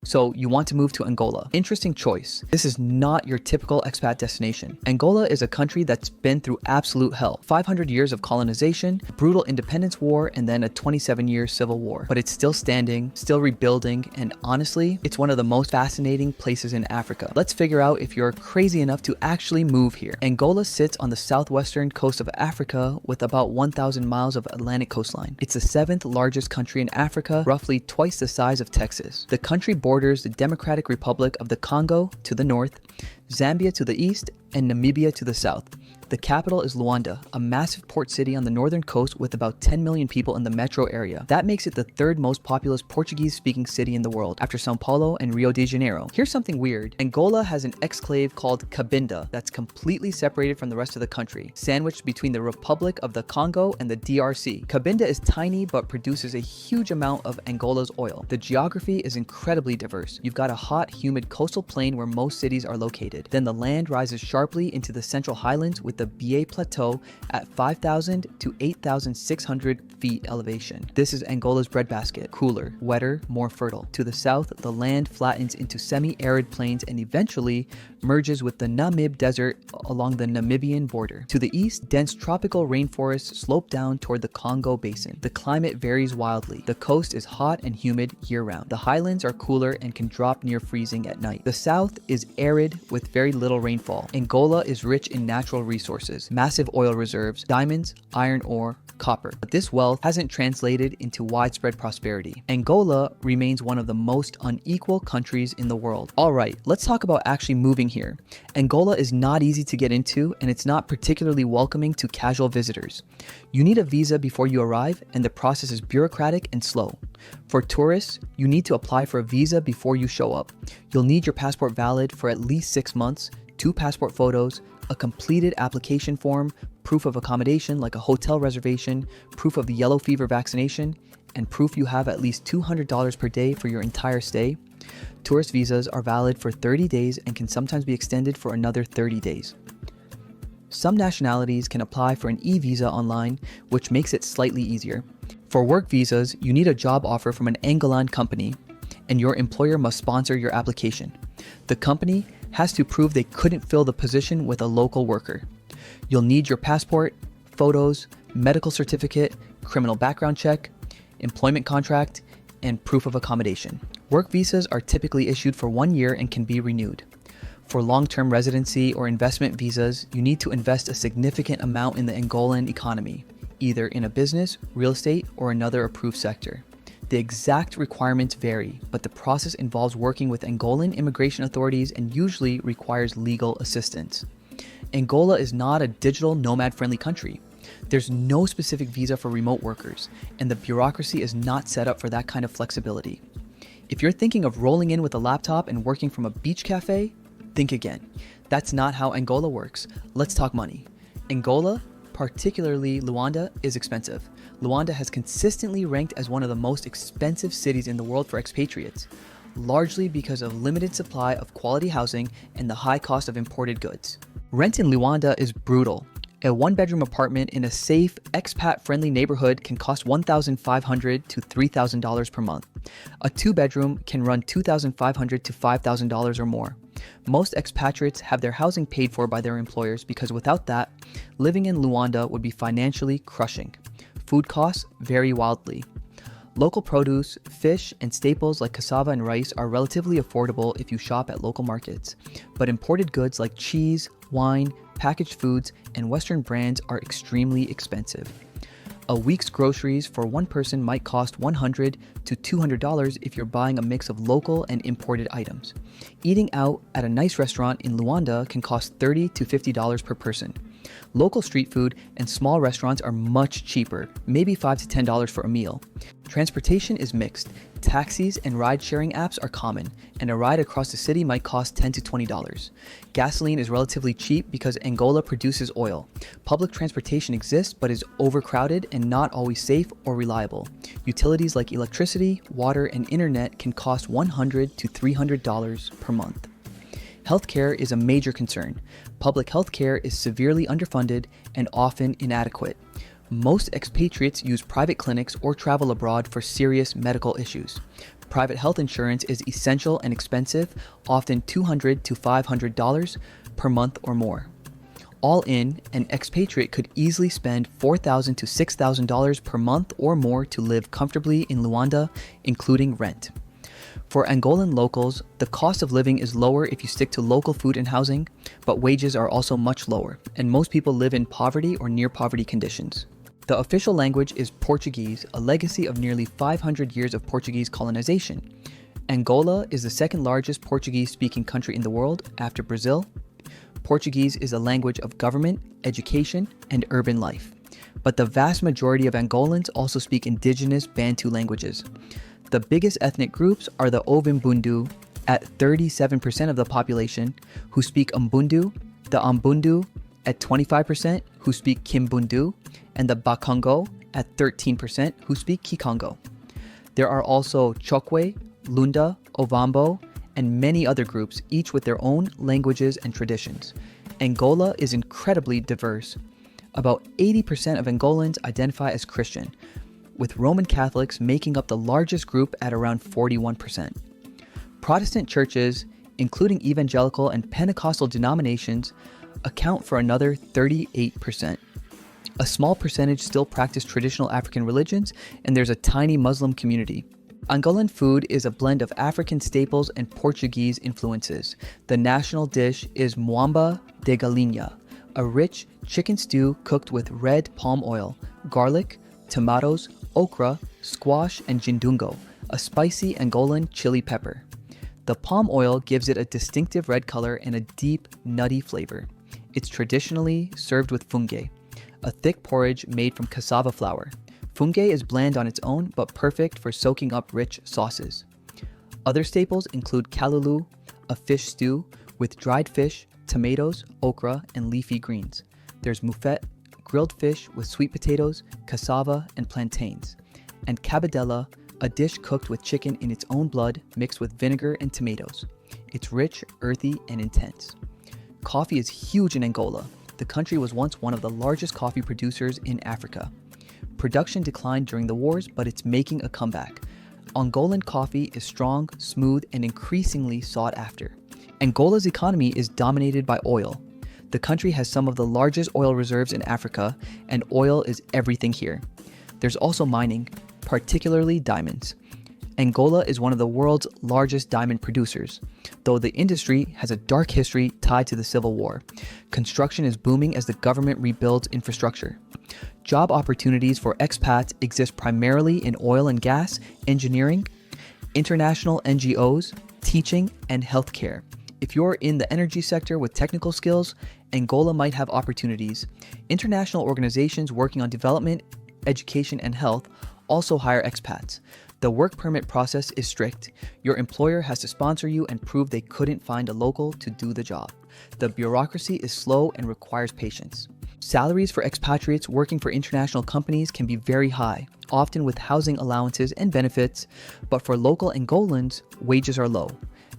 So you want to move to Angola. Interesting choice. This is not your typical expat destination. Angola is a country that's been through absolute hell. 500 years of colonization, brutal independence war, and then a 27-year civil war. But it's still standing, still rebuilding, and honestly, it's one of the most fascinating places in Africa. Let's figure out if you're crazy enough to actually move here. Angola sits on the southwestern coast of Africa with about 1,000 miles of Atlantic coastline. It's the 7th largest country in Africa, roughly twice the size of Texas. The country borders the Democratic Republic of the Congo to the north, Zambia to the east, and Namibia to the south. The capital is Luanda, a massive port city on the northern coast with about 10 million people in the metro area. That makes it the 3rd most populous Portuguese-speaking city in the world, after Sao Paulo and Rio de Janeiro. Here's something weird. Angola has an exclave called Cabinda that's completely separated from the rest of the country, sandwiched between the Republic of the Congo and the DRC. Cabinda is tiny but produces a huge amount of Angola's oil. The geography is incredibly diverse. You've got a hot, humid coastal plain where most cities are located. Then the land rises sharply into the central highlands with the BA Plateau at 5,000 to 8,600 feet elevation. This is Angola's breadbasket: cooler, wetter, more fertile. To the south, the land flattens into semi-arid plains and eventually merges with the Namib Desert along the Namibian border. To the east, dense tropical rainforests slope down toward the Congo Basin. The climate varies wildly. The coast is hot and humid year-round. The highlands are cooler and can drop near freezing at night. The south is arid with very little rainfall. Angola is rich in natural resources, massive oil reserves, diamonds, iron ore, copper. But this wealth hasn't translated into widespread prosperity. Angola remains one of the most unequal countries in the world. Alright, let's talk about actually moving here. Angola is not easy to get into, and it's not particularly welcoming to casual visitors. You need a visa before you arrive, and the process is bureaucratic and slow. For tourists, you need to apply for a visa before you show up. You'll need your passport valid for at least 6 months, 2 passport photos, a completed application form, proof of accommodation like a hotel reservation, proof of the yellow fever vaccination, and proof you have at least $200 per day for your entire stay. Tourist visas are valid for 30 days and can sometimes be extended for another 30 days. Some nationalities can apply for an e-visa online, which makes it slightly easier. For work visas, you need a job offer from an Angolan company, and your employer must sponsor your application. The company has to prove they couldn't fill the position with a local worker. You'll need your passport, photos, medical certificate, criminal background check, employment contract, and proof of accommodation. Work visas are typically issued for 1 year and can be renewed. For long-term residency or investment visas, you need to invest a significant amount in the Angolan economy, either in a business, real estate, or another approved sector. The exact requirements vary, but the process involves working with Angolan immigration authorities and usually requires legal assistance. Angola is not a digital nomad-friendly country. There's no specific visa for remote workers, and the bureaucracy is not set up for that kind of flexibility. If you're thinking of rolling in with a laptop and working from a beach cafe, think again. That's not how Angola works. Let's talk money. Angola, particularly Luanda, is expensive. Luanda has consistently ranked as one of the most expensive cities in the world for expatriates, largely because of limited supply of quality housing and the high cost of imported goods. Rent in Luanda is brutal. A 1-bedroom apartment in a safe, expat-friendly neighborhood can cost $1,500 to $3,000 per month. A 2-bedroom can run $2,500 to $5,000 or more. Most expatriates have their housing paid for by their employers because without that, living in Luanda would be financially crushing. Food costs vary wildly. Local produce, fish, and staples like cassava and rice are relatively affordable if you shop at local markets, but imported goods like cheese, wine, packaged foods, and Western brands are extremely expensive. A week's groceries for one person might cost $100 to $200 if you're buying a mix of local and imported items. Eating out at a nice restaurant in Luanda can cost $30 to $50 per person. Local street food and small restaurants are much cheaper, maybe $5 to $10 for a meal. Transportation is mixed. Taxis and ride-sharing apps are common, and a ride across the city might cost $10 to $20. Gasoline is relatively cheap because Angola produces oil. Public transportation exists but is overcrowded and not always safe or reliable. Utilities like electricity, water, and internet can cost $100 to $300 per month. Healthcare is a major concern. Public healthcare is severely underfunded and often inadequate. Most expatriates use private clinics or travel abroad for serious medical issues. Private health insurance is essential and expensive, often $200 to $500 per month or more. All in, an expatriate could easily spend $4,000 to $6,000 per month or more to live comfortably in Luanda, including rent. For Angolan locals, the cost of living is lower if you stick to local food and housing, but wages are also much lower, and most people live in poverty or near poverty conditions. The official language is Portuguese, a legacy of nearly 500 years of Portuguese colonization. Angola is the second largest Portuguese-speaking country in the world after Brazil. Portuguese is a language of government, education, and urban life. But the vast majority of Angolans also speak indigenous Bantu languages. The biggest ethnic groups are the Ovimbundu, at 37% of the population, who speak Umbundu, the Ambundu, at 25%, who speak Kimbundu, and the Bakongo, at 13%, who speak Kikongo. There are also Chokwe, Lunda, Ovambo, and many other groups, each with their own languages and traditions. Angola is incredibly diverse. About 80% of Angolans identify as Christian, with Roman Catholics making up the largest group at around 41%. Protestant churches, including evangelical and Pentecostal denominations, account for another 38%. A small percentage still practice traditional African religions, and there's a tiny Muslim community. Angolan food is a blend of African staples and Portuguese influences. The national dish is Mwamba de Galinha, a rich chicken stew cooked with red palm oil, garlic, tomatoes, okra, squash, and jindungo, a spicy Angolan chili pepper. The palm oil gives it a distinctive red color and a deep, nutty flavor. It's traditionally served with funge, a thick porridge made from cassava flour. Funge is bland on its own, but perfect for soaking up rich sauces. Other staples include kalulu, a fish stew with dried fish, tomatoes, okra, and leafy greens. There's moufette, grilled fish with sweet potatoes, cassava, and plantains. And cabidela, a dish cooked with chicken in its own blood mixed with vinegar and tomatoes. It's rich, earthy, and intense. Coffee is huge in Angola. The country was once one of the largest coffee producers in Africa. Production declined during the wars, but it's making a comeback. Angolan coffee is strong, smooth, and increasingly sought after. Angola's economy is dominated by oil. The country has some of the largest oil reserves in Africa, and oil is everything here. There's also mining, particularly diamonds. Angola is one of the world's largest diamond producers, though the industry has a dark history tied to the Civil War. Construction is booming as the government rebuilds infrastructure. Job opportunities for expats exist primarily in oil and gas, engineering, international NGOs, teaching, and healthcare. If you're in the energy sector with technical skills, Angola might have opportunities. International organizations working on development, education, and health also hire expats. The work permit process is strict. Your employer has to sponsor you and prove they couldn't find a local to do the job. The bureaucracy is slow and requires patience. Salaries for expatriates working for international companies can be very high, often with housing allowances and benefits, but for local Angolans, wages are low.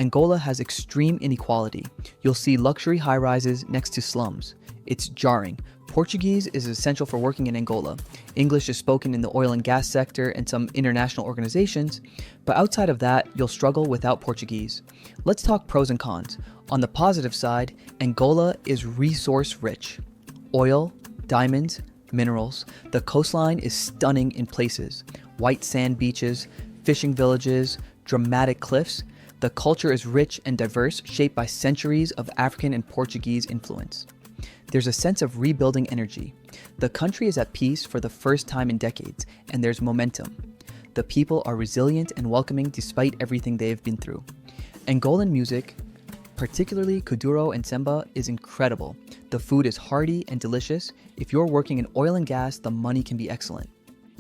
Angola has extreme inequality. You'll see luxury high-rises next to slums. It's jarring. Portuguese is essential for working in Angola. English is spoken in the oil and gas sector and some international organizations, but outside of that, you'll struggle without Portuguese. Let's talk pros and cons. On the positive side, Angola is resource-rich. Oil, diamonds, minerals. The coastline is stunning in places. White sand beaches, fishing villages, dramatic cliffs. The culture is rich and diverse, shaped by centuries of African and Portuguese influence. There's a sense of rebuilding energy. The country is at peace for the first time in decades, and there's momentum. The people are resilient and welcoming despite everything they have been through. Angolan music, particularly Kuduro and Semba, is incredible. The food is hearty and delicious. If you're working in oil and gas, the money can be excellent.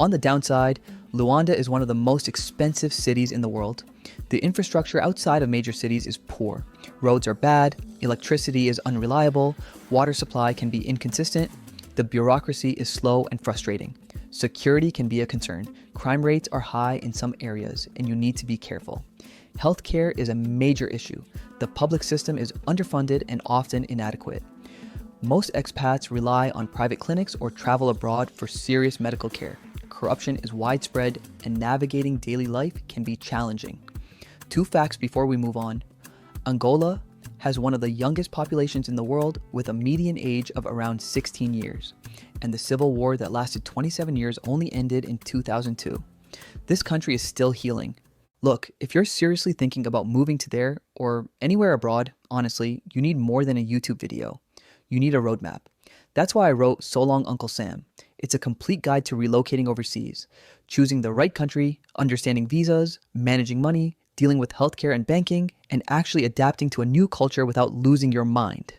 On the downside, Luanda is one of the most expensive cities in the world. The infrastructure outside of major cities is poor. Roads are bad, electricity is unreliable, water supply can be inconsistent, the bureaucracy is slow and frustrating. Security can be a concern. Crime rates are high in some areas, and you need to be careful. Healthcare is a major issue. The public system is underfunded and often inadequate. Most expats rely on private clinics or travel abroad for serious medical care. Corruption is widespread, and navigating daily life can be challenging. 2 facts before we move on. Angola has one of the youngest populations in the world with a median age of around 16 years, and the civil war that lasted 27 years only ended in 2002. This country is still healing. Look, if you're seriously thinking about moving to there or anywhere abroad, honestly, you need more than a YouTube video. You need a roadmap. That's why I wrote So Long Uncle Sam. It's a complete guide to relocating overseas, choosing the right country, understanding visas, managing money, dealing with healthcare and banking, and actually adapting to a new culture without losing your mind.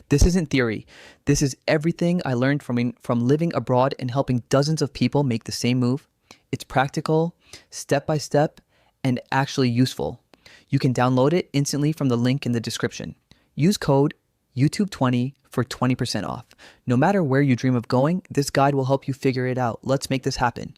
This isn't theory. This is everything I learned from living abroad and helping dozens of people make the same move. It's practical, step by step, and actually useful. You can download it instantly from the link in the description. Use code YouTube20 for 20% off. No matter where you dream of going, this guide will help you figure it out. Let's make this happen.